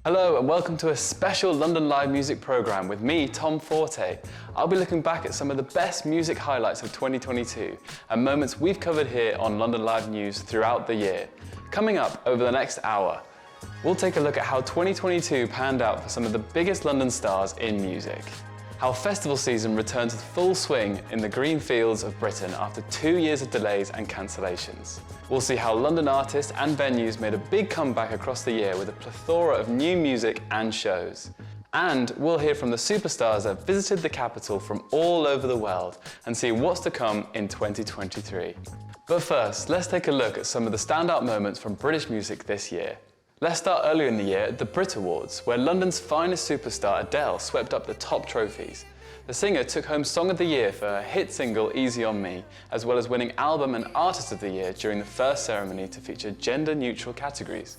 Hello and welcome to a special London Live music programme with me, Tom Forte. I'll be looking back at some of the best music highlights of 2022 and moments we've covered here on London Live News throughout the year. Coming up over the next hour, we'll take a look at how 2022 panned out for some of the biggest London stars in music. How festival season returned to full swing in the green fields of Britain after 2 years of delays and cancellations. We'll see how London artists and venues made a big comeback across the year with a plethora of new music and shows. And we'll hear from the superstars that visited the capital from all over the world and see what's to come in 2023. But first, let's take a look at some of the standout moments from British music this year. Let's start earlier in the year at the Brit Awards, where London's finest superstar Adele swept up the top trophies. The singer took home Song of the Year for her hit single Easy On Me, as well as winning Album and Artist of the Year during the first ceremony to feature gender-neutral categories.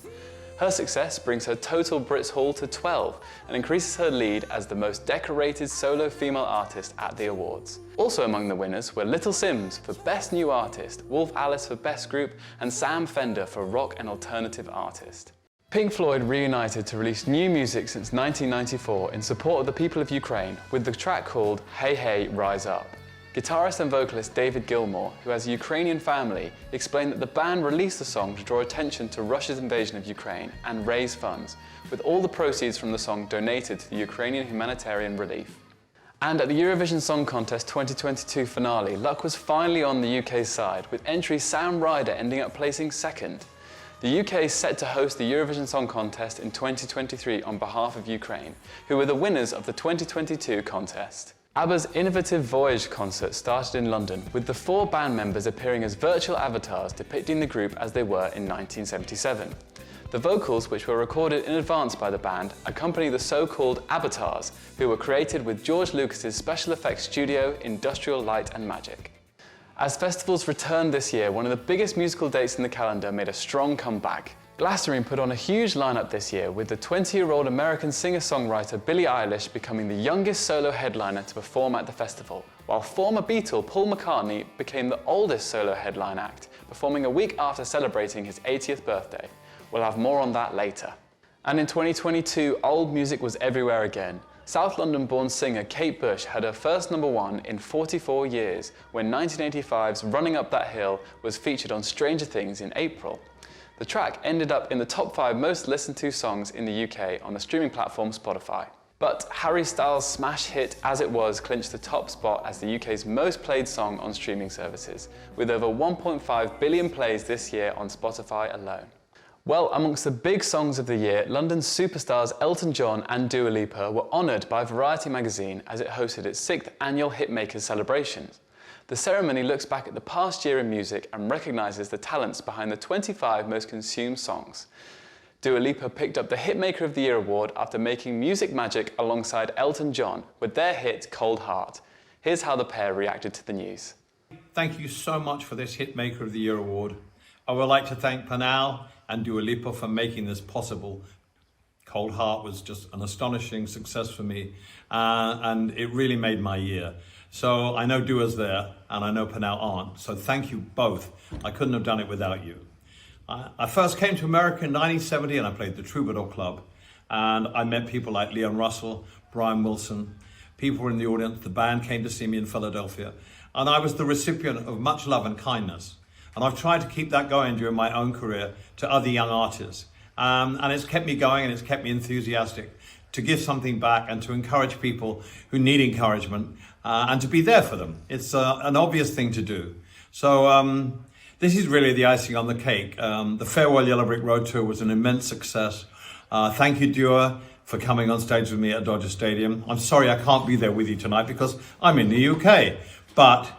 Her success brings her total Brits haul to 12 and increases her lead as the most decorated solo female artist at the awards. Also among the winners were Little Simz for Best New Artist, Wolf Alice for Best Group, and Sam Fender for Rock and Alternative Artist. Pink Floyd reunited to release new music since 1994 in support of the people of Ukraine with the track called Hey Hey Rise Up. Guitarist and vocalist David Gilmour, who has a Ukrainian family, explained that the band released the song to draw attention to Russia's invasion of Ukraine and raise funds, with all the proceeds from the song donated to the Ukrainian humanitarian relief. And at the Eurovision Song Contest 2022 finale, luck was finally on the UK's side, with entry Sam Ryder ending up placing second. The UK is set to host the Eurovision Song Contest in 2023 on behalf of Ukraine, who were the winners of the 2022 contest. ABBA's Innovative Voyage concert started in London, with the 4 band members appearing as virtual avatars depicting the group as they were in 1977. The vocals, which were recorded in advance by the band, accompany the so-called avatars, who were created with George Lucas's special effects studio, Industrial Light and Magic. As festivals returned this year, one of the biggest musical dates in the calendar made a strong comeback. Glastonbury put on a huge lineup this year, with the 20-year-old American singer-songwriter Billie Eilish becoming the youngest solo headliner to perform at the festival, while former Beatle Paul McCartney became the oldest solo headline act, performing a week after celebrating his 80th birthday. We'll have more on that later. And in 2022, old music was everywhere again. South London-born singer Kate Bush had her first #1 in 44 years when 1985's Running Up That Hill was featured on Stranger Things in April. The track ended up in the top 5 most listened to songs in the UK on the streaming platform Spotify. But Harry Styles' smash hit As It Was clinched the top spot as the UK's most played song on streaming services, with over 1.5 billion plays this year on Spotify alone. Well, amongst the big songs of the year, London's superstars Elton John and Dua Lipa were honoured by Variety magazine as it hosted its 6th annual Hitmakers celebrations. The ceremony looks back at the past year in music and recognises the talents behind the 25 most consumed songs. Dua Lipa picked up the Hitmaker of the Year award after making music magic alongside Elton John with their hit Cold Heart. Here's how the pair reacted to the news. Thank you so much for this Hitmaker of the Year award. I would like to thank Panal and Dua Lipa for making this possible. Cold Heart was just an astonishing success for me, and it really made my year. So I know Dua's there, and I know Panal aren't, so thank you both. I couldn't have done it without you. I first came to America in 1970, and I played the Troubadour Club, and I met people like Leon Russell, Brian Wilson. People were in the audience, the band came to see me in Philadelphia, and I was the recipient of much love and kindness. And I've tried to keep that going during my own career to other young artists. And it's kept me going and it's kept me enthusiastic to give something back and to encourage people who need encouragement and to be there for them. It's an obvious thing to do. So this is really the icing on the cake. The Farewell Yellow Brick Road tour was an immense success. Thank you, Dua, for coming on stage with me at Dodger Stadium. I'm sorry I can't be there with you tonight because I'm in the UK, but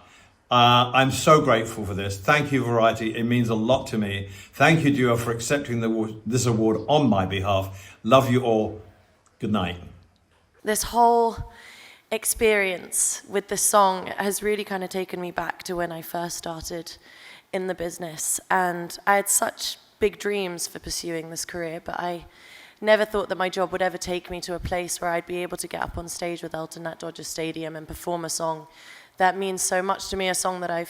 I'm so grateful for this. Thank you, Variety. It means a lot to me. Thank you, Dua, for accepting this award on my behalf. Love you all. Good night. This whole experience with the song has really kind of taken me back to when I first started in the business. And I had such big dreams for pursuing this career, but I never thought that my job would ever take me to a place where I'd be able to get up on stage with Elton at Dodger Stadium and perform a song that means so much to me, a song that a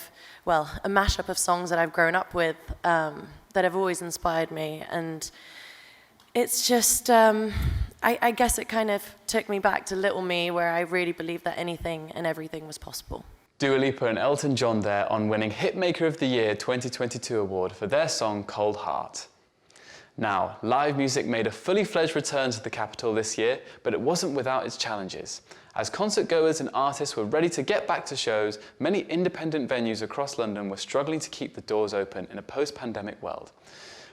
mashup of songs that I've grown up with, that have always inspired me. And It's just, I guess it kind of took me back to little me, where I really believed that anything and everything was possible. Dua Lipa and Elton John there on winning Hitmaker of the Year 2022 award for their song Cold Heart. Now, live music made a fully fledged return to the capital this year, but it wasn't without its challenges. As concert goers and artists were ready to get back to shows, many independent venues across London were struggling to keep the doors open in a post-pandemic world.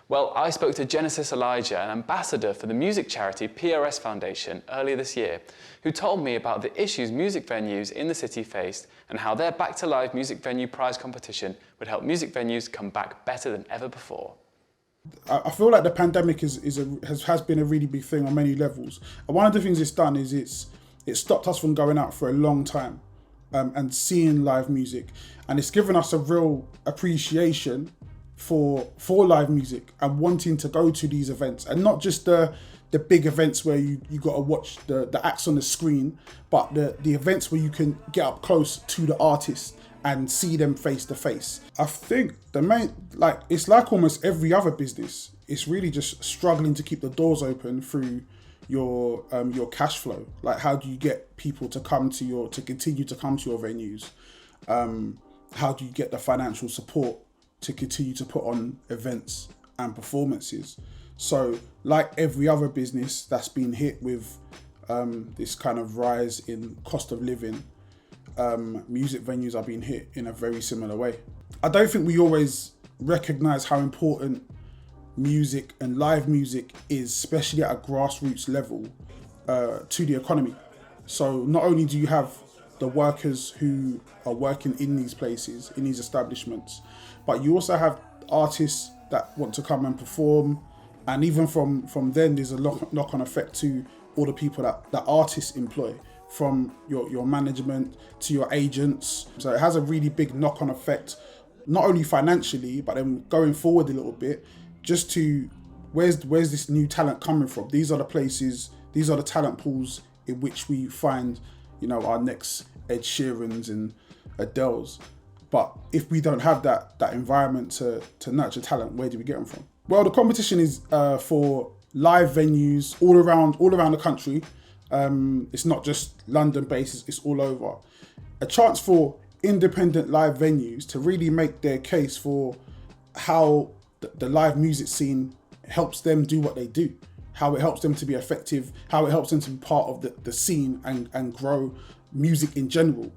Well, I spoke to Genesis Elijah, an ambassador for the music charity PRS Foundation, earlier this year, who told me about the issues music venues in the city faced and how their Back to Live Music Venue Prize competition would help music venues come back better than ever before. I feel like the pandemic has been a really big thing on many levels. And one of the things it's done is it stopped us from going out for a long time and seeing live music. And it's given us a real appreciation for live music and wanting to go to these events, and not just the big events where you got to watch the acts on the screen, but the events where you can get up close to the artist and see them face to face. I think the main, it's like almost every other business, it's really just struggling to keep the doors open through your cash flow. Like, how do you get people to continue to come to your venues? How do you get the financial support to continue to put on events and performances? So, like every other business that's been hit with this kind of rise in cost of living, music venues are being hit in a very similar way. I don't think we always recognise how important music and live music is, especially at a grassroots level, to the economy. So not only do you have the workers who are working in these places, in these establishments, but you also have artists that want to come and perform, and even from then there's a knock-on effect to all the people that artists employ, from your management to your agents. So it has a really big knock-on effect, not only financially, but then going forward a little bit, just to where's this new talent coming from? These are the places, these are the talent pools in which we find, our next Ed Sheerans and Adeles. But if we don't have that environment to nurture talent, where do we get them from? Well, the competition is for live venues all around the country. It's not just London-based, it's all over. A chance for independent live venues to really make their case for how the live music scene helps them do what they do, how it helps them to be effective, how it helps them to be part of the scene and grow music in general.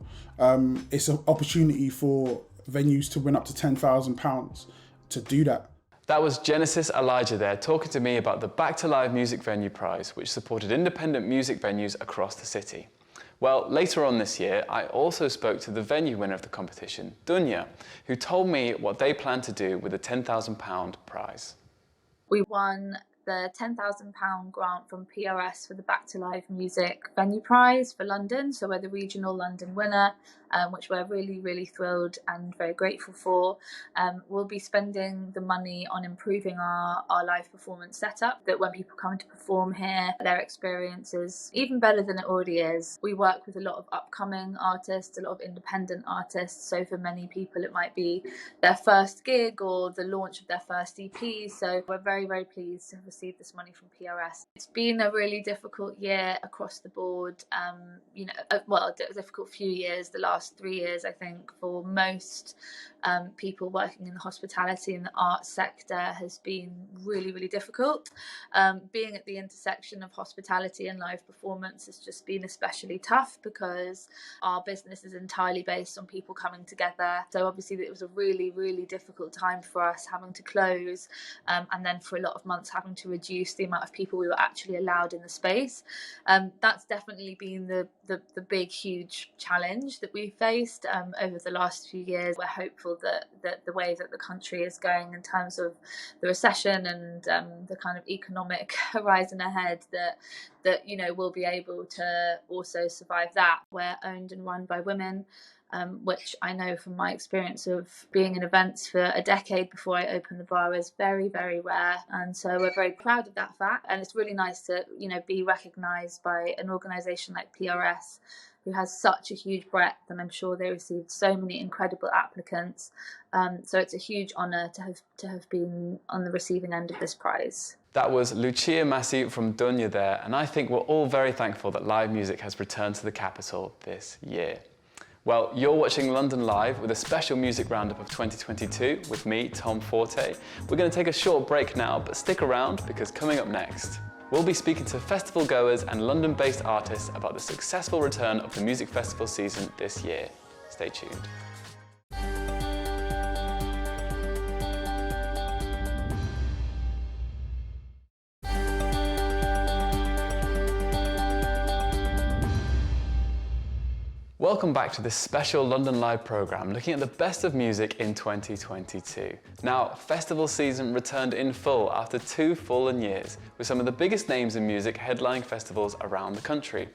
It's an opportunity for venues to win up to £10,000 to do that. That was Genesis Elijah there talking to me about the Back to Live Music Venue Prize, which supported independent music venues across the city. Well, later on this year, I also spoke to the venue winner of the competition, Dunya, who told me what they plan to do with the £10,000 prize. We won the £10,000 grant from PRS for the Back to Live Music Venue Prize for London. So we're the regional London winner, which we're really, really thrilled and very grateful for. We'll be spending the money on improving our live performance setup, that when people come to perform here, their experience is even better than it already is. We work with a lot of upcoming artists, a lot of independent artists. So for many people, it might be their first gig or the launch of their first EP. So we're very, very pleased to have received this money from PRS. It's been a really difficult year across the board. A difficult few years, the last 3 years, I think, for most people working in the hospitality and the arts sector has been really, really difficult. Being at the intersection of hospitality and live performance has just been especially tough, because our business is entirely based on people coming together. So obviously it was a really, really difficult time for us, having to close, and then for a lot of months having to reduce the amount of people we were actually allowed in the space. That's definitely been the big, huge challenge that we faced over the last few years. We're hopeful that the way that the country is going in terms of the recession and the kind of economic horizon ahead, that we'll be able to also survive that. We're owned and run by women, which I know from my experience of being in events for a decade before I opened the bar is very, very rare. And so we're very proud of that fact. And it's really nice to, be recognised by an organisation like PRS, who has such a huge breadth, and I'm sure they received so many incredible applicants. So it's a huge honour to have been on the receiving end of this prize. That was Lucia Massi from Dunya there, and I think we're all very thankful that live music has returned to the capital this year. Well, you're watching London Live with a special music roundup of 2022 with me, Tom Forte. We're going to take a short break now, but stick around because coming up next, we'll be speaking to festival goers and London-based artists about the successful return of the music festival season this year. Stay tuned. Welcome back to this special London Live programme looking at the best of music in 2022. Now, festival season returned in full after 2 fallen years, with some of the biggest names in music headlining festivals around the country.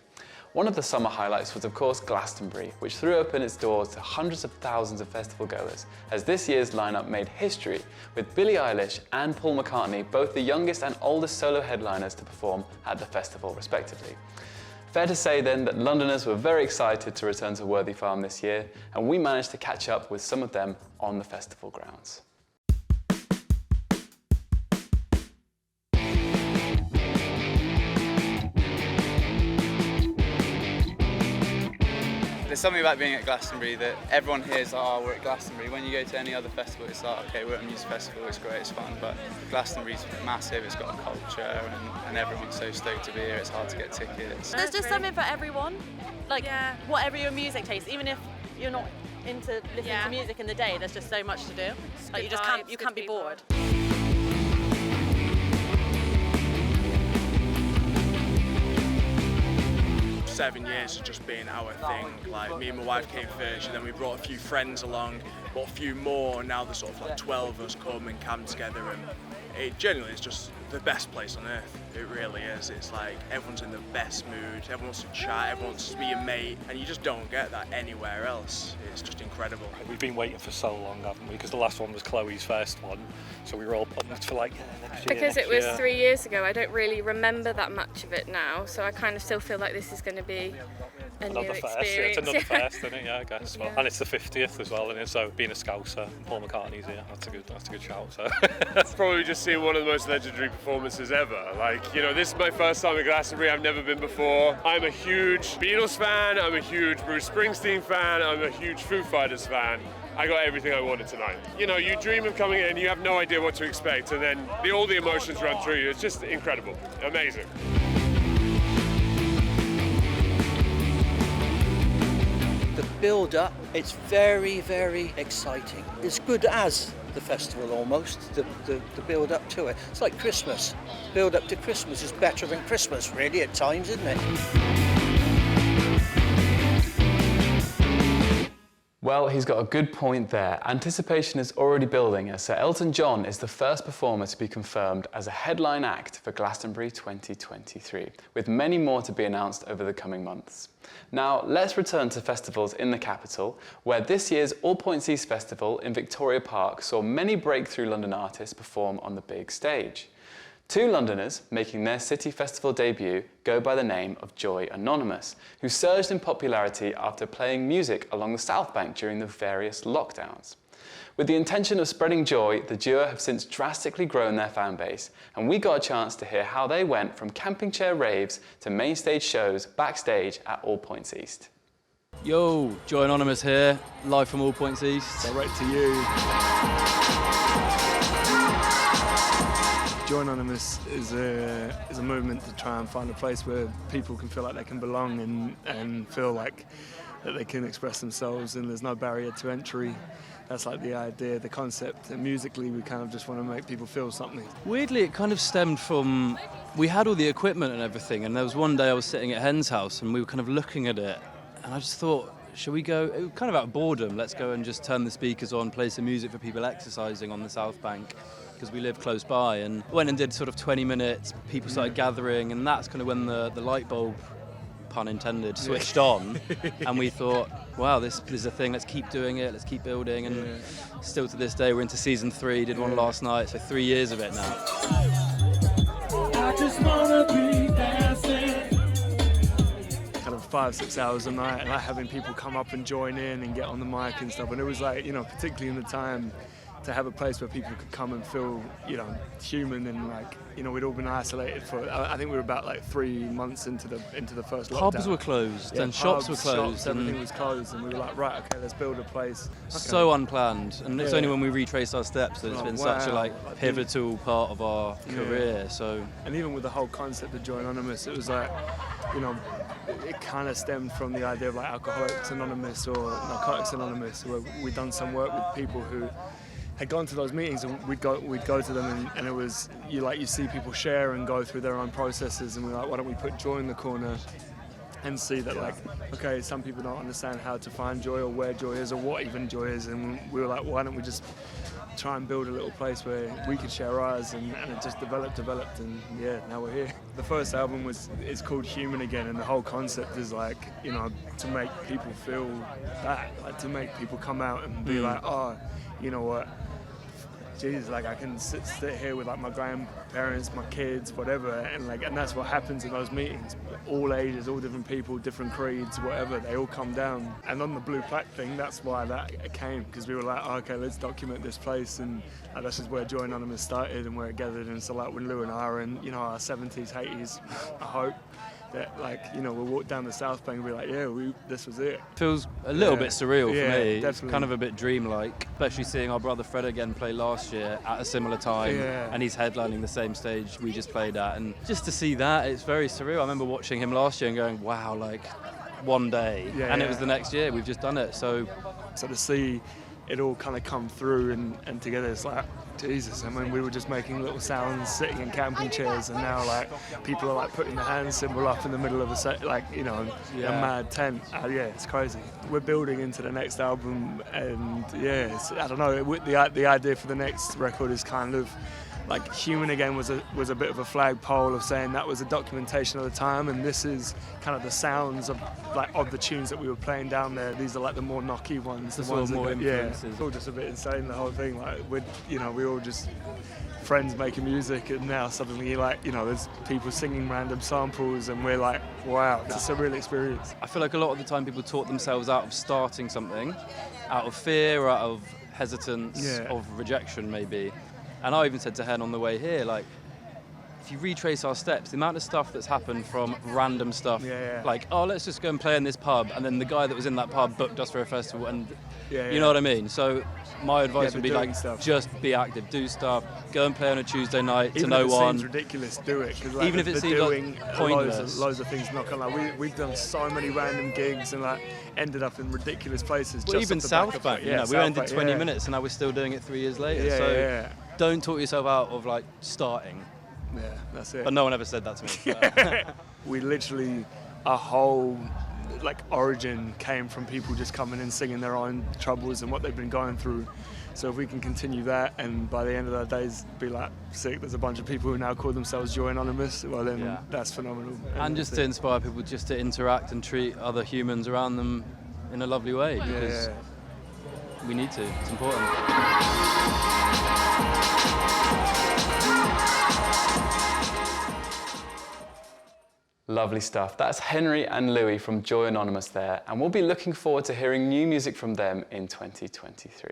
One of the summer highlights was of course Glastonbury, which threw open its doors to hundreds of thousands of festival goers, as this year's lineup made history, with Billie Eilish and Paul McCartney both the youngest and oldest solo headliners to perform at the festival respectively. Fair to say then that Londoners were very excited to return to Worthy Farm this year, and we managed to catch up with some of them on the festival grounds. There's something about being at Glastonbury that everyone hears, oh, we're at Glastonbury. When you go to any other festival, it's like, okay, we're at a music festival, it's great, it's fun, but Glastonbury's massive, it's got a culture, and everyone's so stoked to be here, it's hard to get tickets. There's just something for everyone, like whatever your music taste, even if you're not into listening to music in the day, there's just so much to do. Like you can't be bored. 7 years has just been our thing. Like, me and my wife came first, and then we brought a few friends along, brought a few more, and now there's sort of like 12 of us come and camp together, and it genuinely is just the best place on earth. It really is. It's like everyone's in the best mood, everyone wants to chat, everyone wants to be a mate, and you just don't get that anywhere else. It's just incredible. We've been waiting for so long, haven't we? Because the last one was Chloe's first one, so we were all pumped for like next year. Because it was 3 years ago, I don't really remember that much of it now, so I kind of still feel like this is going to be another new first. experience. Yeah, it's another first, isn't it? Yeah, I guess. Well, and it's the 50th as well, isn't it? So being a Scouser, Paul McCartney's here. That's a good shout. So it's probably just seen one of the most legendary performances ever. Like, you know, this is my first time at Glastonbury. I've never been before. I'm a huge Beatles fan. I'm a huge Bruce Springsteen fan. I'm a huge Foo Fighters fan. I got everything I wanted tonight. You know, you dream of coming in, you have no idea what to expect, and then all the emotions run through you. It's just incredible, amazing. The build-up, it's very, very exciting. As good as the festival almost, the build-up to it. It's like Christmas. Build-up to Christmas is better than Christmas, really, at times, isn't it? Well, he's got a good point there. Anticipation is already building as Sir Elton John is the first performer to be confirmed as a headline act for Glastonbury 2023, with many more to be announced over the coming months. Now, let's return to festivals in the capital, where this year's All Points East Festival in Victoria Park saw many breakthrough London artists perform on the big stage. 2 Londoners making their City Festival debut go by the name of Joy Anonymous, who surged in popularity after playing music along the South Bank during the various lockdowns. With the intention of spreading joy, the duo have since drastically grown their fan base, and we got a chance to hear how they went from camping chair raves to main stage shows backstage at All Points East. Yo, Joy Anonymous here, live from All Points East. Direct to you. Joy Anonymous is a movement to try and find a place where people can feel like they can belong and feel like that they can express themselves and there's no barrier to entry. That's like the idea, the concept, and musically we kind of just want to make people feel something. Weirdly, it kind of stemmed from, we had all the equipment and everything, and there was one day I was sitting at Hen's house and we were kind of looking at it, and I just thought, should we go, it was kind of out of boredom, let's go and just turn the speakers on, play some music for people exercising on the South Bank, because we live close by, and went and did sort of 20 minutes, people started gathering, and that's kind of when the light bulb, pun intended, switched on, and we thought, wow, this is a thing, let's keep doing it, let's keep building, and still to this day, we're into season 3, did one last night, so 3 years of it now. I just wanna be dancing. Kind of 5-6 hours a night, and like having people come up and join in and get on the mic and stuff, and it was like, you know, particularly in the time to have a place where people could come and feel, you know, human and like, you know, we'd all been isolated for. I think we were about like 3 months into the first lockdown. Pubs were closed and pubs, shops were closed. Shops, everything was closed, and we were like, right, okay, let's build a place. Okay. So unplanned, and it's Yeah. only when we retraced our steps that it's Oh, been such a wow. like pivotal part of our Yeah. career. So, and even with the whole concept of Joy Anonymous, it was like, you know, it kind of stemmed from the idea of like Alcoholics Anonymous or Narcotics Anonymous, where we'd done some work with people who had gone to those meetings, and we'd go to them, and it was you see people share and go through their own processes, and we're like, why don't we put joy in the corner and see that, like, okay, some people don't understand how to find joy or where joy is or what even joy is, and we were like, why don't we just try and build a little place where we could share ours, and it just developed, and yeah, now we're here. The first album is called Human Again, and the whole concept is like, you know, to make people feel that, like to make people come out and be like, oh, you know what, geez, like I can sit here with like my grandparents, my kids, whatever, and that's what happens in those meetings. All ages, all different people, different creeds, whatever, they all come down. And on the Blue Plaque thing, that's why that came, because we were like, oh, okay, let's document this place, and this is where Joy Anonymous started and where it gathered. And so like when Lou and I are in, you know, our 70s, 80s, I hope that, like, you know, we'll walk down the South Bank and be like, yeah, this was it. feels a little bit surreal for me. Definitely. It's kind of a bit dreamlike, especially seeing our brother Fred again play last year at a similar time, and he's headlining the same stage we just played at, and just to see that, it's very surreal. I remember watching him last year and going, wow, like one day, and it was the next year, we've just done it. So to see it all kind of come through and together, it's like, Jesus, I mean, we were just making little sounds sitting in camping chairs, and now like people are like putting the hand symbol up in the middle of a mad tent. Yeah, it's crazy. We're building into the next album, and yeah, I don't know. The idea for the next record is kind of like Human Again was a bit of a flagpole of saying that was a documentation of the time, and this is kind of the sounds of the tunes that we were playing down there. These are like the more knocky ones, the ones more that influences. it's all just a bit insane, the whole thing. Like we're all just friends making music, and now suddenly there's people singing random samples, and we're like, wow, it's a surreal experience. I feel like a lot of the time people talk themselves out of starting something, out of fear or out of hesitance, of rejection maybe. And I even said to Hen on the way here, like, if you retrace our steps, the amount of stuff that's happened from random stuff, like, oh, let's just go and play in this pub, and then the guy that was in that pub booked us for a festival, and you know what I mean? So my advice would be like, just be active, do stuff, go and play on a Tuesday night to no one. Even if it seems ridiculous, do it. Because even if it seems doing like pointless. Loads of things knock on. Like we've done so many random gigs and like ended up in ridiculous places. Well, just even South Bank, we only did 20 minutes, and now we're still doing it 3 years later. Don't talk yourself out of like starting. Yeah, that's it. But no one ever said that to me. We literally, our whole origin came from people just coming and singing their own troubles and what they've been going through. So if we can continue that, and by the end of our days be like, sick, there's a bunch of people who now call themselves Joy Anonymous, well then that's phenomenal. And just to inspire people just to interact and treat other humans around them in a lovely way, because we need to, it's important. Lovely stuff. That's Henry and Louis from Joy Anonymous there, and we'll be looking forward to hearing new music from them in 2023.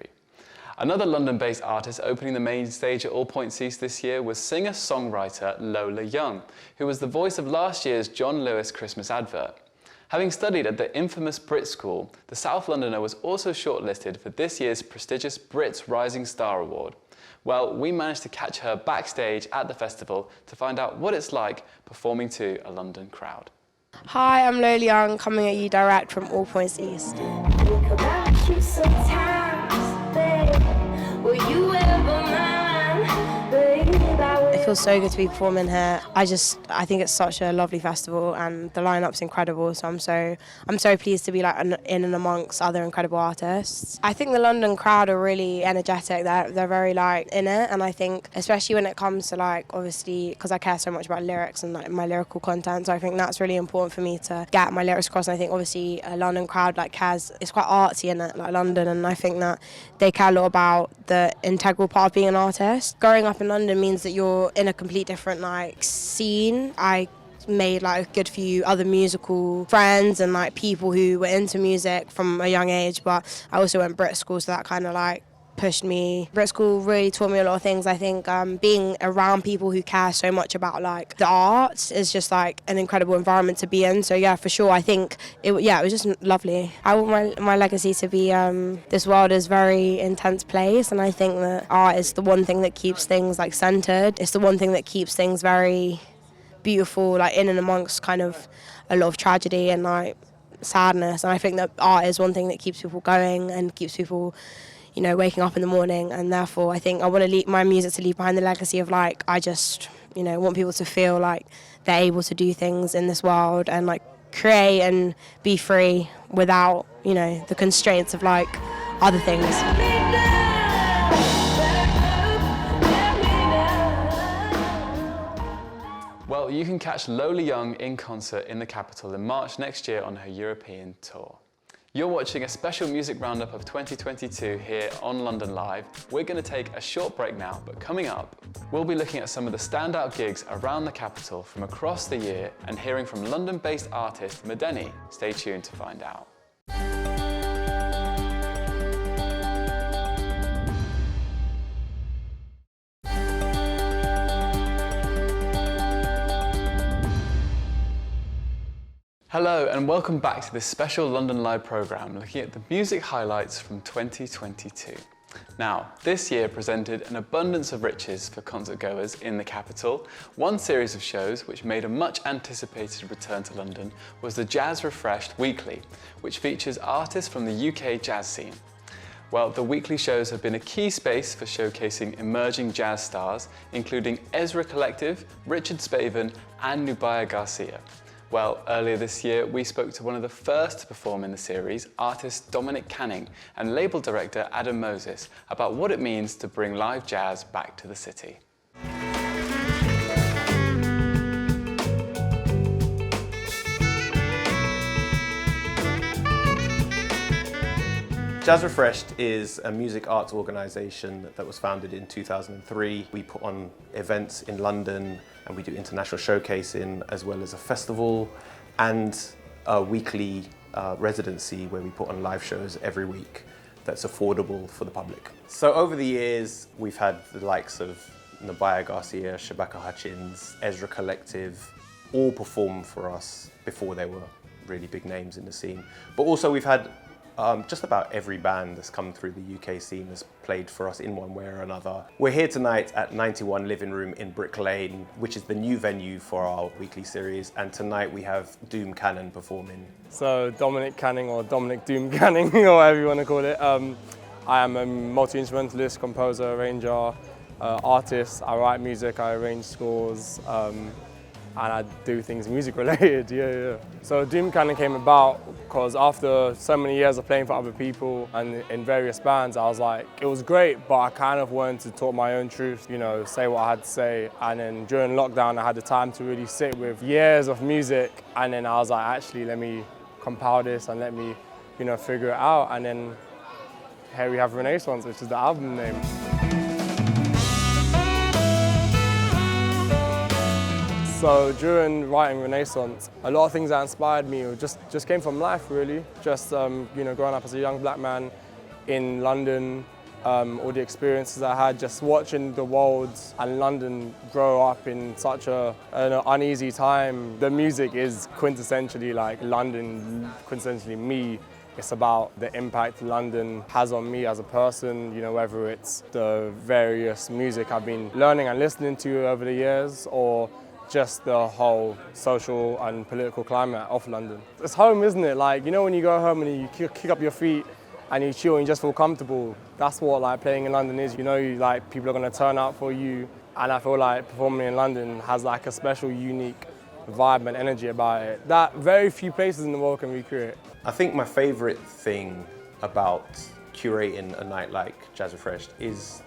Another London-based artist opening the main stage at All Points East this year was singer-songwriter Lola Young, who was the voice of last year's John Lewis Christmas advert. Having studied at the infamous Brit School, the South Londoner was also shortlisted for this year's prestigious Brits Rising Star Award. Well, we managed to catch her backstage at the festival to find out what it's like performing to a London crowd. Hi, I'm Lola Young, coming at you direct from All Points East. It feels so good to be performing here. I think it's such a lovely festival, and the lineup's incredible. So I'm so pleased to be in and amongst other incredible artists. I think the London crowd are really energetic. They're very in it, and I think especially when it comes to obviously because I care so much about lyrics and my lyrical content. So I think that's really important for me to get my lyrics across. And I think obviously a London crowd cares. It's quite artsy in it, London, and I think that they care a lot about the integral part of being an artist. Growing up in London means that you're in a complete different scene. I made a good few other musical friends and people who were into music from a young age, but I also went Brit School, so that kind of pushed me. Brit School really taught me a lot of things. I think being around people who care so much about like the arts is just like an incredible environment to be in. So yeah, for sure, I think it was just lovely. I want my legacy to be this world is a very intense place, and I think that art is the one thing that keeps things like centered. It's the one thing that keeps things very beautiful, like in and amongst kind of a lot of tragedy and like sadness. And I think that art is one thing that keeps people going and keeps people, you know, waking up in the morning. And therefore, I think I want to leave my music to leave behind the legacy of like, I just, you know, want people to feel like they're able to do things in this world and like create and be free without, you know, the constraints of like other things. Well, you can catch Lola Young in concert in the capital in March next year on her European tour. You're watching a special music roundup of 2022 here on London Live. We're going to take a short break now, but coming up, we'll be looking at some of the standout gigs around the capital from across the year and hearing from London-based artist Madeni. Stay tuned to find out. Hello and welcome back to this special London Live programme looking at the music highlights from 2022. Now, this year presented an abundance of riches for concert goers in the capital. One series of shows which made a much anticipated return to London was the Jazz Refreshed Weekly, which features artists from the UK jazz scene. Well, the weekly shows have been a key space for showcasing emerging jazz stars, including Ezra Collective, Richard Spaven and Nubia Garcia. Well, earlier this year, we spoke to one of the first to perform in the series, artist Dominic Canning, and label director Adam Moses, about what it means to bring live jazz back to the city. Jazz Refreshed is a music arts organisation that was founded in 2003. We put on events in London and we do international showcasing as well as a festival and a weekly residency where we put on live shows every week that's affordable for the public. So over the years we've had the likes of Nubia Garcia, Shabaka Hutchins, Ezra Collective all perform for us before they were really big names in the scene. But also we've had just about every band that's come through the UK scene has played for us in one way or another. We're here tonight at 91 Living Room in Brick Lane, which is the new venue for our weekly series, and tonight we have Doom Cannon performing. So Dominic Canning, or Dominic Doom Canning, or whatever you want to call it. I am a multi-instrumentalist, composer, arranger, artist. I write music, I arrange scores, and I do things music related, yeah. So Doom Cannon came about because after so many years of playing for other people and in various bands, I was like, it was great, but I kind of wanted to talk my own truth, you know, say what I had to say. And then during lockdown, I had the time to really sit with years of music. And then I was like, actually, let me compile this and let me, you know, figure it out. And then here we have Renaissance, which is the album name. So during writing Renaissance, a lot of things that inspired me just came from life, really. Just you know, growing up as a young black man in London, all the experiences I had, just watching the world and London grow up in such an uneasy time. The music is quintessentially like London, quintessentially me. It's about the impact London has on me as a person, you know, whether it's the various music I've been learning and listening to over the years, or just the whole social and political climate of London. It's home, isn't it? Like, you know, when you go home and you kick up your feet and you chill and you just feel comfortable, that's what like playing in London is. You know, like people are gonna turn out for you, and I feel like performing in London has like a special, unique vibe and energy about it that very few places in the world can recreate. I think my favourite thing about curating a night like Jazz Refreshed is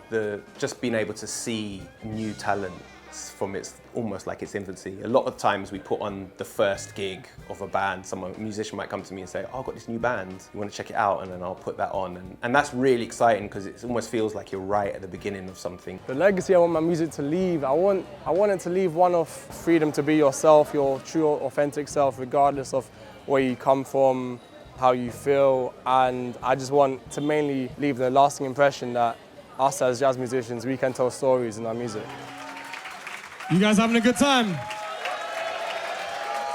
just being able to see new talent from almost like its infancy. A lot of times we put on the first gig of a band, a musician might come to me and say, oh, I've got this new band, you want to check it out? And then I'll put that on. And that's really exciting because it almost feels like you're right at the beginning of something. The legacy I want my music to leave, I want it to leave one of freedom to be yourself, your true authentic self, regardless of where you come from, how you feel. And I just want to mainly leave the lasting impression that us as jazz musicians, we can tell stories in our music. You guys having a good time?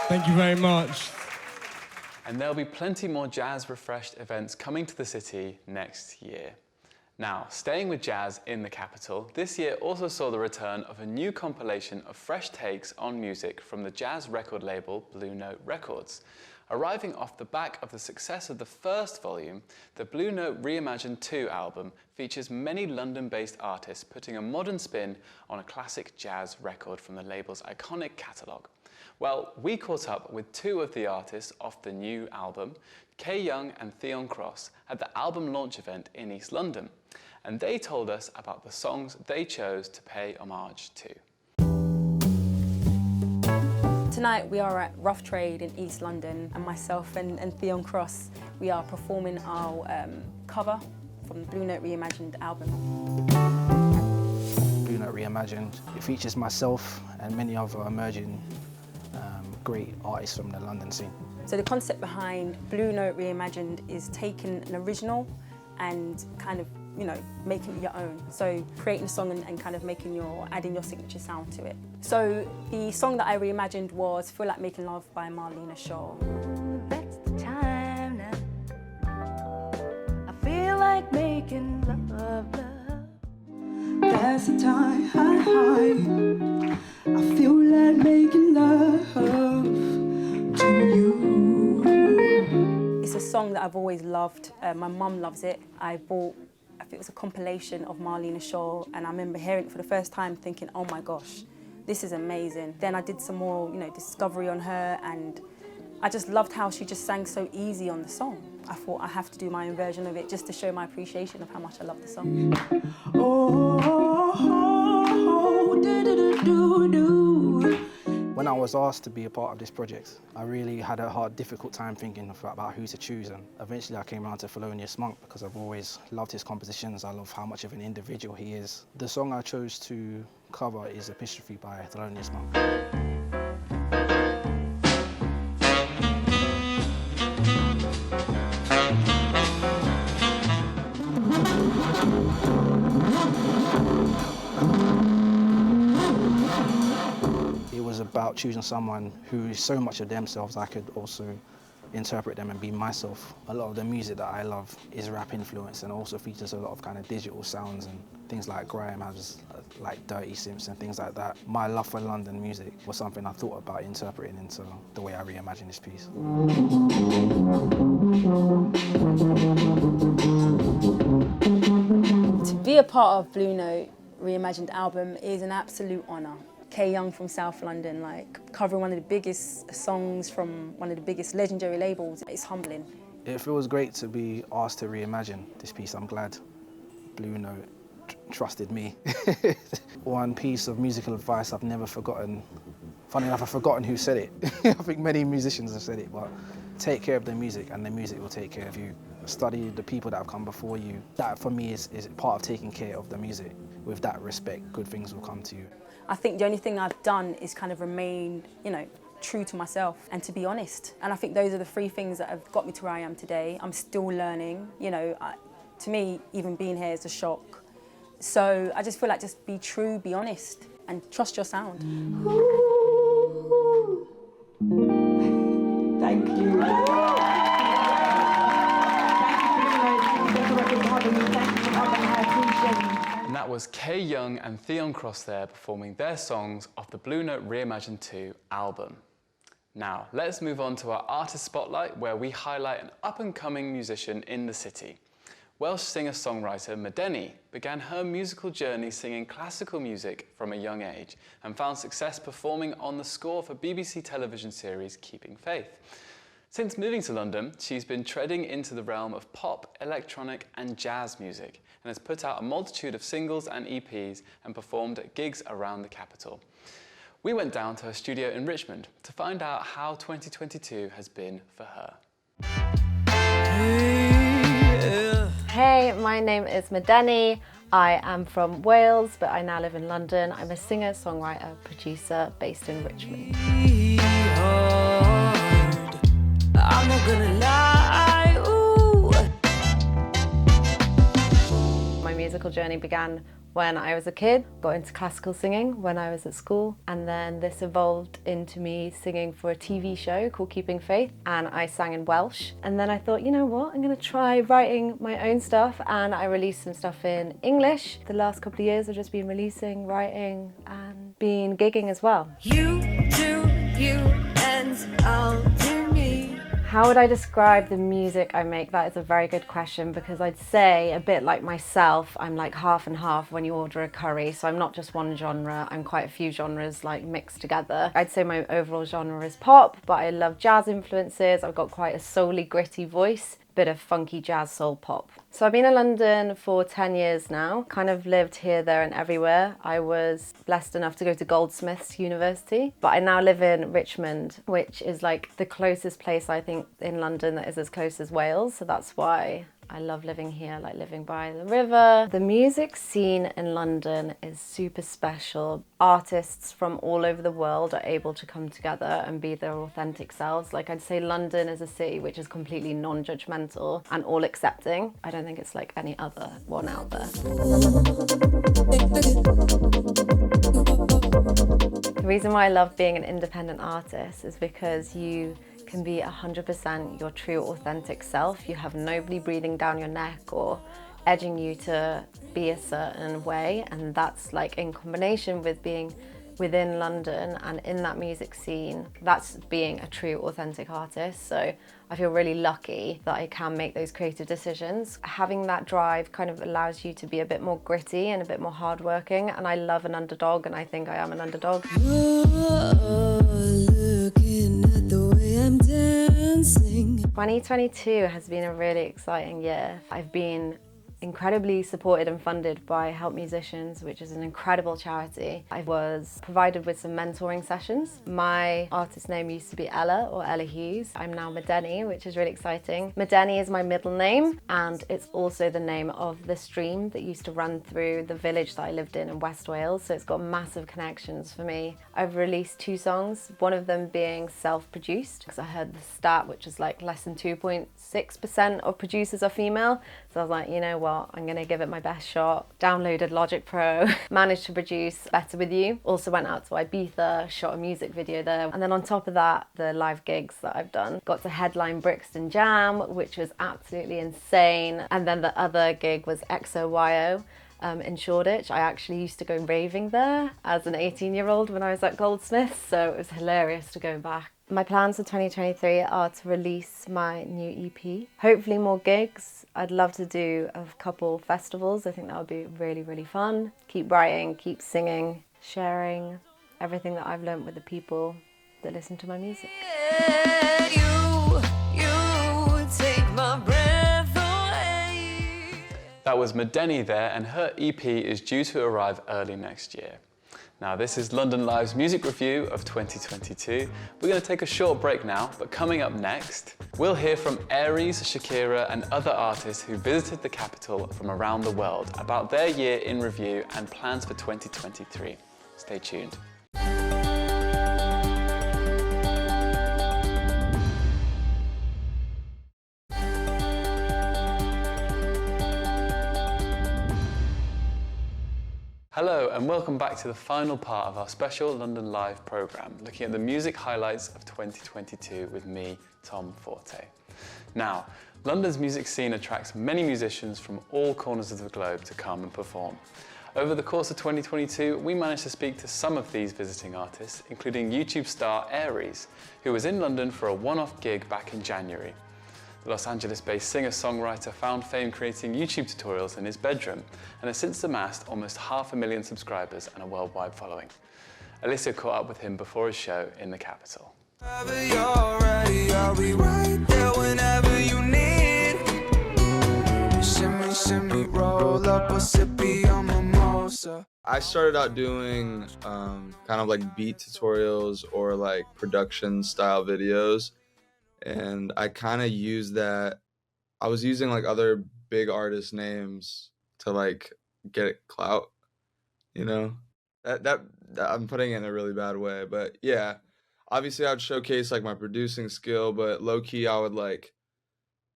Thank you very much. And there'll be plenty more Jazz Refreshed events coming to the city next year. Now, staying with jazz in the capital, this year also saw the return of a new compilation of fresh takes on music from the jazz record label Blue Note Records. Arriving off the back of the success of the first volume, the Blue Note Reimagined 2 album features many London-based artists putting a modern spin on a classic jazz record from the label's iconic catalogue. Well, we caught up with two of the artists off the new album. Kay Young and Theon Cross at the album launch event in East London, and they told us about the songs they chose to pay homage to. Tonight we are at Rough Trade in East London, and myself and Theon Cross, we are performing our cover from the Blue Note Reimagined album. Blue Note Reimagined, it features myself and many other emerging great artists from the London scene. So the concept behind Blue Note Reimagined is taking an original and kind of, you know, making it your own. So creating a song and kind of adding your signature sound to it. So the song that I reimagined was Feel Like Making Love by Marlena Shaw. That's the time now. I feel like making love. That's the time. I feel like making love to you. It's a song that I've always loved. My mum loves it. I think it was a compilation of Marlena Shaw, and I remember hearing it for the first time thinking, oh my gosh, this is amazing. Then I did some more, discovery on her, and I just loved how she just sang so easy on the song. I thought I have to do my own version of it just to show my appreciation of how much I love the song. When I was asked to be a part of this project, I really had a difficult time thinking about who to choose, and eventually I came around to Thelonious Monk because I've always loved his compositions. I love how much of an individual he is. The song I chose to cover is Epistrophe by Thelonious Monk. About choosing someone who is so much of themselves I could also interpret them and be myself. A lot of the music that I love is rap influence and also features a lot of kind of digital sounds and things like grime, like Dirty Simps and things like that. My love for London music was something I thought about interpreting into the way I reimagined this piece. To be a part of Blue Note Reimagined album is an absolute honour. Kay Young from South London, covering one of the biggest songs from one of the biggest legendary labels, it's humbling. It feels great to be asked to reimagine this piece. I'm glad Blue Note trusted me. One piece of musical advice I've never forgotten. Funny enough, I've forgotten who said it. I think many musicians have said it, but take care of the music and the music will take care of you. Study the people that have come before you. That for me is part of taking care of the music. With that respect, good things will come to you. I think the only thing I've done is kind of remain, true to myself and to be honest. And I think those are the three things that have got me to where I am today. I'm still learning, to me, even being here is a shock. So I just feel like just be true, be honest, and trust your sound. Thank you. And that was Kay Young and Theon Cross there performing their songs off the Blue Note Reimagined 2 album. Now, let's move on to our Artist Spotlight, where we highlight an up-and-coming musician in the city. Welsh singer-songwriter Madeni began her musical journey singing classical music from a young age and found success performing on the score for BBC television series Keeping Faith. Since moving to London, she's been treading into the realm of pop, electronic and jazz music and has put out a multitude of singles and EPs and performed at gigs around the capital. We went down to her studio in Richmond to find out how 2022 has been for her. Hey, my name is Madeni. I am from Wales, but I now live in London. I'm a singer, songwriter, producer based in Richmond. I'm not gonna lie, ooh. My musical journey began when I was a kid, got into classical singing when I was at school, and then this evolved into me singing for a TV show called Keeping Faith, and I sang in Welsh. And then I thought, you know what, I'm gonna try writing my own stuff, and I released some stuff in English. The last couple of years I've just been releasing, writing, and been gigging as well. You do you and I'll do me. How would I describe the music I make? That is a very good question, because I'd say, a bit like myself, I'm like half and half when you order a curry. So I'm not just one genre, I'm quite a few genres like mixed together. I'd say my overall genre is pop, but I love jazz influences. I've got quite a soul-y, gritty voice, bit of funky jazz soul pop. So I've been in London for 10 years now, kind of lived here, there and everywhere. I was blessed enough to go to Goldsmiths University, but I now live in Richmond, which is like the closest place I think in London that is as close as Wales. So that's why I love living here, like living by the river. The music scene in London is super special. Artists from all over the world are able to come together and be their authentic selves. Like, I'd say London is a city which is completely non-judgmental and all accepting. I don't think it's like any other one out there. The reason why I love being an independent artist is because you can be 100% your true authentic self. You have nobody breathing down your neck or edging you to be a certain way, and that's like in combination with being within London and in that music scene, that's being a true authentic artist. So I feel really lucky that I can make those creative decisions. Having that drive kind of allows you to be a bit more gritty and a bit more hardworking, and I love an underdog, and I think I am an underdog. Looking at the way I'm dancing. 2022 has been a really exciting year. I've been incredibly supported and funded by Help Musicians, which is an incredible charity. I was provided with some mentoring sessions. My artist name used to be Ella, or Ella Hughes. I'm now Madeni, which is really exciting. Madeni is my middle name, and it's also the name of the stream that used to run through the village that I lived in West Wales, so it's got massive connections for me. I've released 2 songs, one of them being self-produced, because I heard the stat, which is like less than 2.6% of producers are female, so I was like, you know what, I'm gonna give it my best shot. Downloaded Logic Pro, managed to produce Better With You. Also went out to Ibiza, shot a music video there. And then on top of that, the live gigs that I've done. Got to headline Brixton Jam, which was absolutely insane. And then the other gig was XOYO. In Shoreditch. I actually used to go raving there as an 18-year-old when I was at Goldsmiths, so it was hilarious to go back. My plans for 2023 are to release my new EP, hopefully more gigs. I'd love to do a couple festivals. I think that would be really, really fun. Keep writing, keep singing, sharing everything that I've learned with the people that listen to my music. You take my breath away. That was Madeni there, and her EP is due to arrive early next year. Now, this is London Live's music review of 2022. We're going to take a short break now, but coming up next, we'll hear from Aries, Shakira and other artists who visited the capital from around the world about their year in review and plans for 2023. Stay tuned. Hello and welcome back to the final part of our special London Live programme, looking at the music highlights of 2022 with me, Tom Forte. Now, London's music scene attracts many musicians from all corners of the globe to come and perform. Over the course of 2022, we managed to speak to some of these visiting artists, including YouTube star Aries, who was in London for a one-off gig back in January. The Los Angeles-based singer-songwriter found fame creating YouTube tutorials in his bedroom and has since amassed almost 500,000 subscribers and a worldwide following. Alicia caught up with him before his show in the capital. I started out doing kind of like beat tutorials or like production style videos. And I kind of used that. I was using like other big artist names to like get clout, you know. That I'm putting it in a really bad way, but yeah. Obviously, I would showcase like my producing skill, but low key, I would like,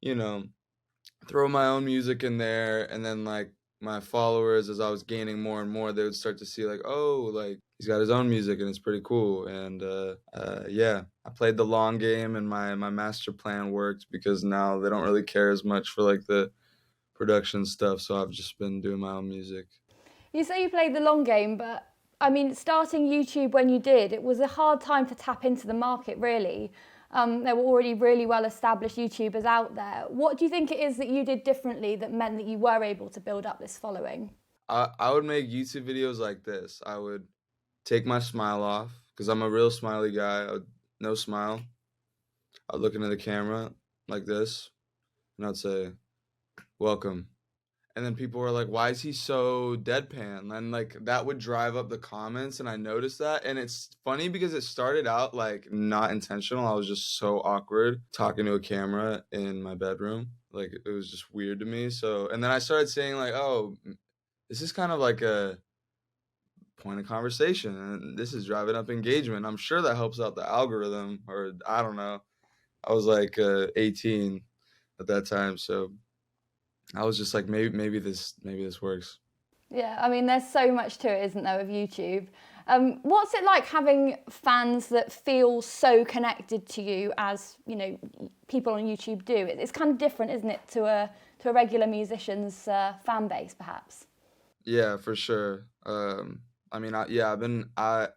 you know, throw my own music in there, and then like my followers, as I was gaining more and more, they would start to see like, oh, like he's got his own music and it's pretty cool. And yeah, I played the long game, and my master plan worked, because now they don't really care as much for like the production stuff. So I've just been doing my own music. You say you played the long game, but I mean, starting YouTube when you did, it was a hard time to tap into the market, really. There were already really well-established YouTubers out there. What do you think it is that you did differently that meant that you were able to build up this following? I would make YouTube videos like this. I would take my smile off, because I'm a real smiley guy. No smile. I'd look into the camera like this, and I'd say, welcome. And then people were like, why is he so deadpan? And like that would drive up the comments, and I noticed that. And it's funny because it started out like not intentional. I was just so awkward talking to a camera in my bedroom. Like it was just weird to me. So, and then I started saying like, oh, this is kind of like a point of conversation, and this is driving up engagement. I'm sure that helps out the algorithm, or I don't know. I was like 18 at that time, so I was just like, maybe this works. Yeah, I mean, there's so much to it, isn't there, with YouTube? What's it like having fans that feel so connected to you as, you know, people on YouTube do? It's kind of different, isn't it, to a regular musician's fan base, perhaps? Yeah, for sure. I mean, I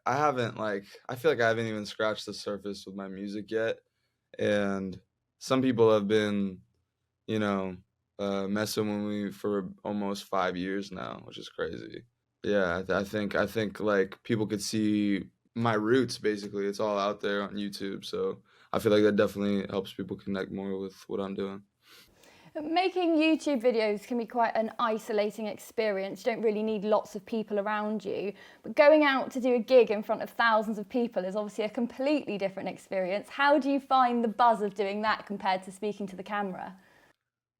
haven't like, I feel like I haven't even scratched the surface with my music yet. And some people have been, you know, messing with me for almost 5 years now, which is crazy. Yeah, I think like people could see my roots, basically. It's all out there on YouTube, so I feel like that definitely helps people connect more with what I'm doing. Making YouTube videos can be quite an isolating experience. You don't really need lots of people around you. But going out to do a gig in front of thousands of people is obviously a completely different experience. How do you find the buzz of doing that compared to speaking to the camera?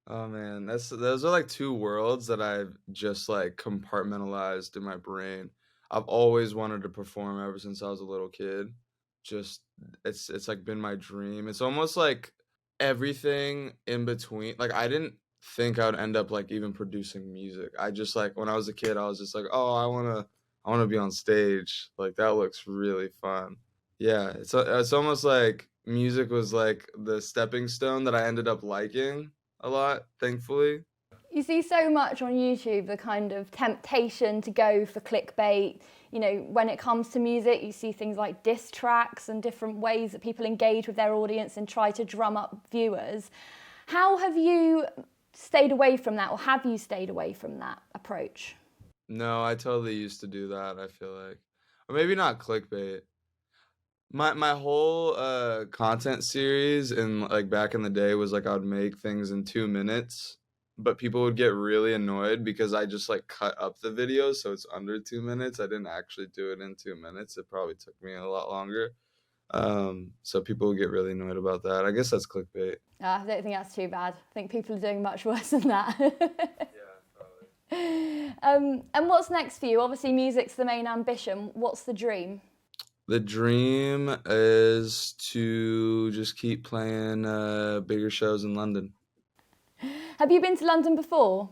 Oh man, those are like two worlds that I've just like compartmentalized in my brain. I've always wanted to perform ever since I was a little kid. Just it's like been my dream. It's almost like everything in between. Like I didn't think I would end up like even producing music. I just like when I was a kid, I was just like, oh, I wanna be on stage. Like that looks really fun. Yeah, it's almost like music was like the stepping stone that I ended up liking a lot, thankfully. You see so much on YouTube, the kind of temptation to go for clickbait. You know, when it comes to music, you see things like diss tracks and different ways that people engage with their audience and try to drum up viewers. How have you stayed away from that, or have you stayed away from that approach? No, I totally used to do that, I feel like. Or maybe not clickbait. My whole content series in like back in the day was like I would make things in 2 minutes, but people would get really annoyed because I just like cut up the video so it's under 2 minutes. I didn't actually do it in 2 minutes. It probably took me a lot longer. So people would get really annoyed about that. I guess that's clickbait. I don't think that's too bad. I think people are doing much worse than that. Yeah, probably. And what's next for you? Obviously music's the main ambition. What's the dream? The dream is to just keep playing bigger shows in London. Have you been to London before?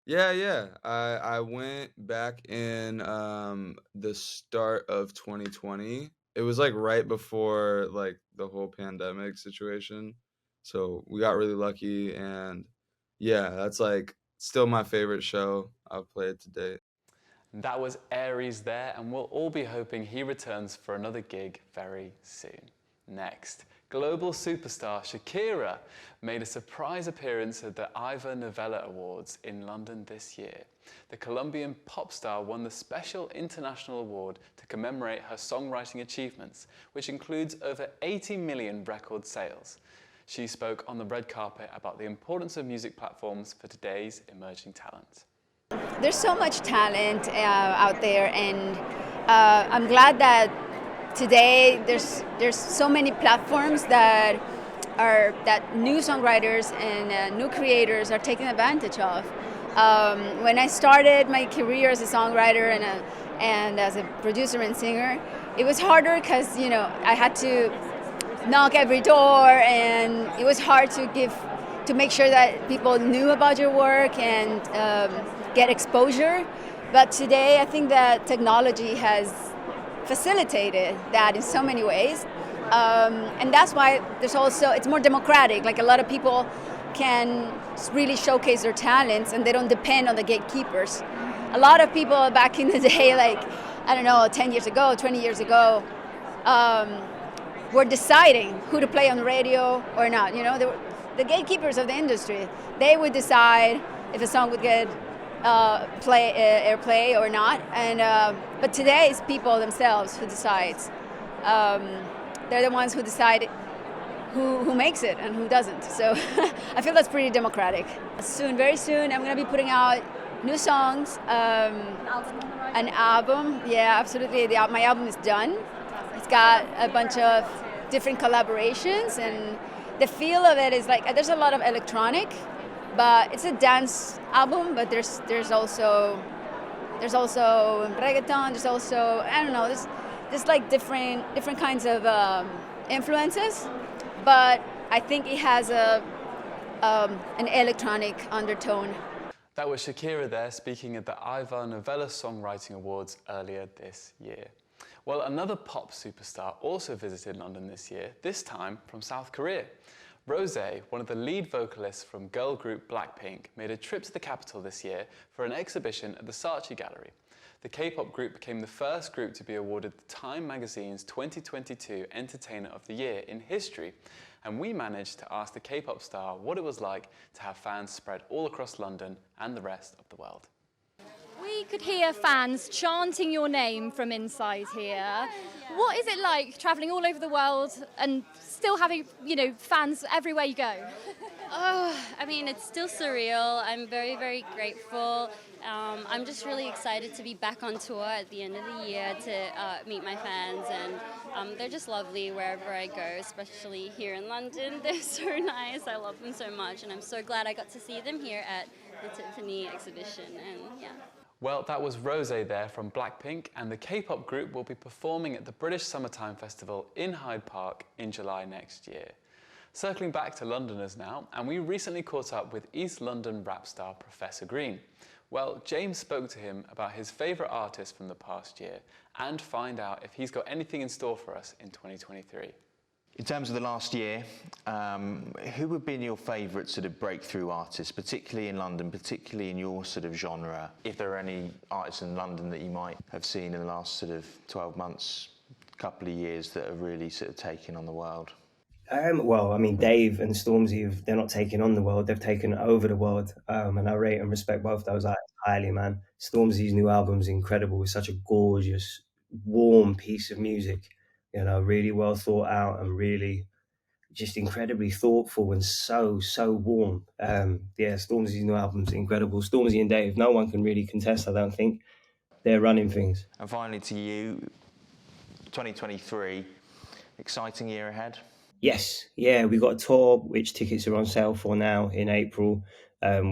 Yeah. I went back in the start of 2020. It was like right before like the whole pandemic situation. So we got really lucky, and yeah, that's like still my favorite show I've played to date. That was Aries there, and we'll all be hoping he returns for another gig very soon. Next, global superstar Shakira made a surprise appearance at the Ivor Novello Awards in London this year. The Colombian pop star won the special international award to commemorate her songwriting achievements, which includes over 80 million record sales. She spoke on the red carpet about the importance of music platforms for today's emerging talent. There's so much talent out there, and I'm glad that today there's so many platforms that new songwriters and new creators are taking advantage of. When I started my career as a songwriter and as a producer and singer, it was harder because I had to knock every door, and it was hard to make sure that people knew about your work and get exposure. But today, I think that technology has facilitated that in so many ways. And that's why it's more democratic. Like, a lot of people can really showcase their talents and they don't depend on the gatekeepers. A lot of people back in the day, like, I don't know, 10 years ago, 20 years ago, were deciding who to play on the radio or not. You know, the gatekeepers of the industry, they would decide if a song would get airplay or not. And but today it's people themselves who decides. They're the ones who decide who makes it and who doesn't. So I feel that's pretty democratic. Soon, very soon, I'm going to be putting out new songs, an album. Yeah, absolutely. My album is done. It's got a bunch of different collaborations, and the feel of it is like there's a lot of electronic, but it's a dance album. But there's also reggaeton. There's also, I don't know, there's like different kinds of influences, but I think it has an electronic undertone. That was Shakira there speaking at the Ivor Novello Songwriting Awards earlier this year. Well, another pop superstar also visited London this year, this time from South Korea. Rosé, one of the lead vocalists from girl group Blackpink, made a trip to the capital this year for an exhibition at the Saatchi Gallery. The K-pop group became the first group to be awarded the Time magazine's 2022 Entertainer of the Year in history, and we managed to ask the K-pop star what it was like to have fans spread all across London and the rest of the world. We could hear fans chanting your name from inside here. What is it like travelling all over the world and still having, fans everywhere you go? Oh, I mean, it's still surreal. I'm very, very grateful. I'm just really excited to be back on tour at the end of the year to meet my fans, and they're just lovely wherever I go, especially here in London. They're so nice. I love them so much, and I'm so glad I got to see them here at the Tiffany exhibition, and yeah. Well, that was Rosé there from Blackpink, and the K-pop group will be performing at the British Summertime Festival in Hyde Park in July next year. Circling back to Londoners now, and we recently caught up with East London rap star Professor Green. Well, James spoke to him about his favourite artists from the past year and find out if he's got anything in store for us in 2023. In terms of the last year, who would be your favourite sort of breakthrough artists, particularly in London, particularly in your sort of genre? If there are any artists in London that you might have seen in the last sort of 12 months, couple of years that are really sort of taking on the world? Well, I mean, Dave and Stormzy, they're not taking on the world, they've taken over the world. And I rate and respect both those artists highly, man. Stormzy's new album's incredible. It's such a gorgeous, warm piece of music. Really well thought out and really just incredibly thoughtful and so warm. Stormzy's new album's incredible. Stormzy and Dave, no one can really contest, I don't think. They're running things. And finally to you, 2023, exciting year ahead? Yes, yeah, we got a tour which tickets are on sale for now in April,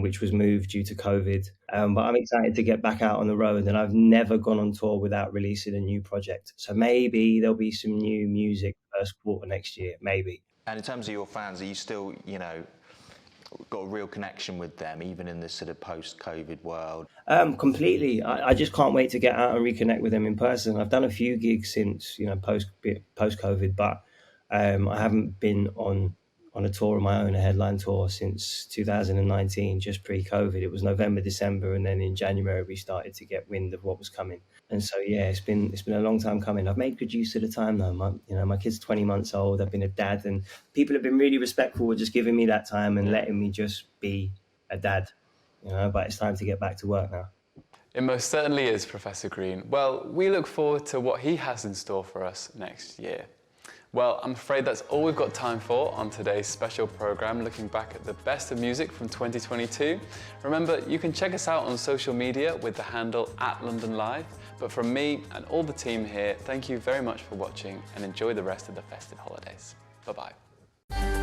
which was moved due to COVID. But I'm excited to get back out on the road, and I've never gone on tour without releasing a new project. So maybe there'll be some new music first quarter next year, maybe. And in terms of your fans, are you still, got a real connection with them, even in this sort of post-COVID world? Completely. I just can't wait to get out and reconnect with them in person. I've done a few gigs since, post-COVID, but I haven't been on a tour of my own, a headline tour, since 2019, just pre-COVID. It was November, December, and then in January we started to get wind of what was coming. And so, yeah, it's been a long time coming. I've made good use of the time though. My kid's 20 months old. I've been a dad, and people have been really respectful with just giving me that time and letting me just be a dad. But it's time to get back to work now. It most certainly is, Professor Green. Well, we look forward to what he has in store for us next year. Well, I'm afraid that's all we've got time for on today's special programme, looking back at the best of music from 2022. Remember, you can check us out on social media with the handle @LondonLive. But from me and all the team here, thank you very much for watching and enjoy the rest of the festive holidays. Bye-bye.